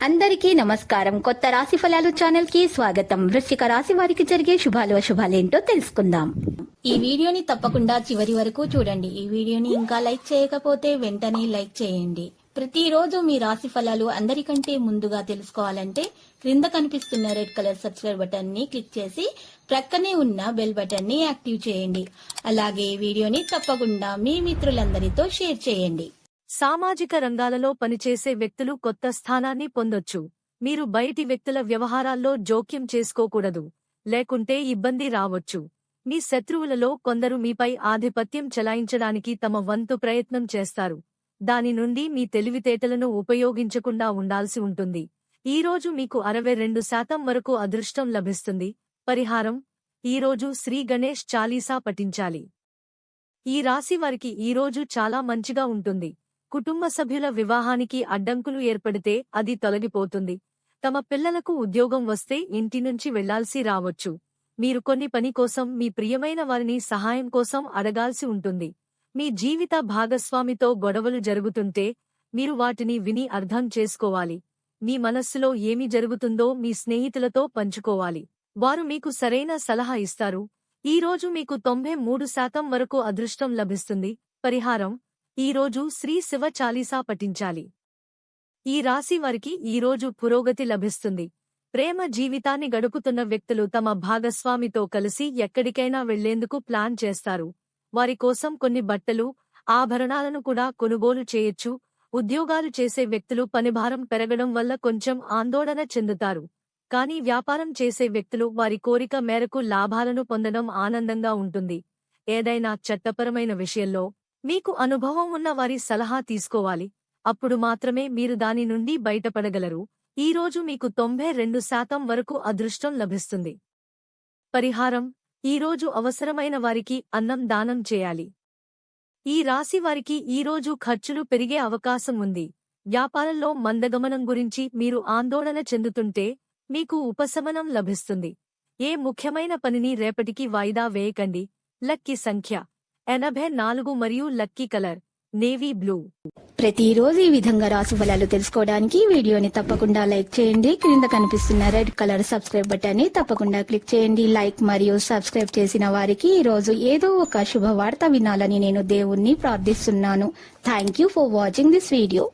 అందరికీ నమస్కారం. కొత్త రాశి ఫలాలు ఛానల్ కి స్వాగతం. వృశ్చిక రాశి వారికి జరిగే శుభాలు అశుభాలేంటో తెలుసుకుందాం. ఈ వీడియోని తప్పకుండా చివరి వరకు చూడండి. ఈ వీడియోని ఇంకా లైక్ చేయకపోతే వెంటనే లైక్ చేయండి. ప్రతిరోజు మీ రాశి ఫలాలు అందరికంటే ముందుగా తెలుసుకోవాలంటే క్రింద కనిపిస్తున్న రెడ్ కలర్ సబ్స్క్రైబ్ బటన్ ని క్లిక్ చేసి ప్రక్కనే ఉన్న బెల్ బటన్ ని యాక్టివ్ చేయండి. అలాగే వీడియోని తప్పకుండా మీ మిత్రులందరితో షేర్ చేయండి. సామాజిక రంగాలలో పనిచేసే వ్యక్తులు కొత్త స్థానాన్ని పొందొచ్చు. మీరు బయటి వ్యక్తుల వ్యవహారాల్లో జోక్యం చేసుకోకూడదు, లేకుంటే ఇబ్బంది రావొచ్చు. మీ శత్రువులలో కొందరు మీపై ఆధిపత్యం చెలాయించడానికి తమ వంతు ప్రయత్నం చేస్తారు. దాని నుండి మీ తెలివితేటలను ఉపయోగించకుండా ఉండాల్సి ఉంటుంది. ఈరోజు మీకు 62% వరకు అదృష్టం లభిస్తుంది. పరిహారం: ఈరోజు శ్రీ గణేష్ చాలీసా పఠించాలి. ఈ రాశి వారికి ఈరోజు చాలా మంచిగా ఉంటుంది. కుటుంబ సభ్యుల వివాహానికి అడ్డంకులు ఏర్పడితే అది తొలగిపోతుంది. తమ పిల్లలకు ఉద్యోగం వస్తే ఇంటి నుంచి వెళ్లాల్సి రావచ్చు. మీరు కొన్ని పని కోసం మీ ప్రియమైన వారిని సహాయం కోసం అడగాల్సి ఉంటుంది. మీ జీవిత భాగస్వామితో గొడవలు జరుగుతుంటే మీరు వాటిని విని అర్థం చేసుకోవాలి. మీ మనస్సులో ఏమి జరుగుతుందో మీ స్నేహితులతో పంచుకోవాలి. వారు మీకు సరైన సలహా ఇస్తారు. ఈరోజు మీకు 93% వరకు అదృష్టం లభిస్తుంది. పరిహారం: ఈరోజు శ్రీ శివ చాలీసా పఠించాలి. ఈ రాశి వారికి ఈరోజు పురోగతి లభిస్తుంది. ప్రేమ జీవితాన్ని గడుపుతున్న వ్యక్తులు తమ భాగస్వామితో కలిసి ఎక్కడికైనా వెళ్లేందుకు ప్లాన్ చేస్తారు. వారి కోసం కొన్ని బట్టలు, ఆభరణాలను కూడా కొనుగోలు చేయొచ్చు. ఉద్యోగాలు చేసే వ్యక్తులు పనిభారం పెరగడం వల్ల కొంచెం ఆందోళన చెందుతారు. కానీ వ్యాపారం చేసే వ్యక్తులు వారి కోరిక మేరకు లాభాలను పొందడం ఆనందంగా ఉంటుంది. ఏదైనా చట్టపరమైన విషయంలో మీకు అనుభవం ఉన్న వారి సలహా తీసుకోవాలి. అప్పుడు మాత్రమే మీరు దాని నుండి బయటపడగలరు. ఈరోజు మీకు 92% వరకు అదృష్టం లభిస్తుంది. పరిహారం: ఈరోజు అవసరమైన వారికి అన్నం దానం చేయాలి. ఈ రాశి వారికి ఈరోజు ఖర్చులు పెరిగే అవకాశం ఉంది. వ్యాపారంలో మందగమనం గురించి మీరు ఆందోళన చెందుతుంటే మీకు ఉపశమనం లభిస్తుంది. ఏ ముఖ్యమైన పనిని రేపటికి వాయిదా వేయకండి. లక్కీ సంఖ్య 84 మరియు లక్కీ కలర్ నేవీ బ్లూ. ప్రతిరోజు ఈ విధంగా రాశి ఫలాలు తెలుసుకోవడానికి వీడియోని తప్పకుండా లైక్ చేయండి. క్రింద కనిపిస్తున్న రెడ్ కలర్ సబ్స్క్రైబ్ బటన్ ని తప్పకుండా క్లిక్ చేయండి. లైక్ మరియు సబ్స్క్రైబ్ చేసిన వారికి ఈ రోజు ఏదో ఒక శుభవార్త వినాలని నేను దేవుణ్ణి ప్రార్థిస్తున్నాను. Thank you for watching this video.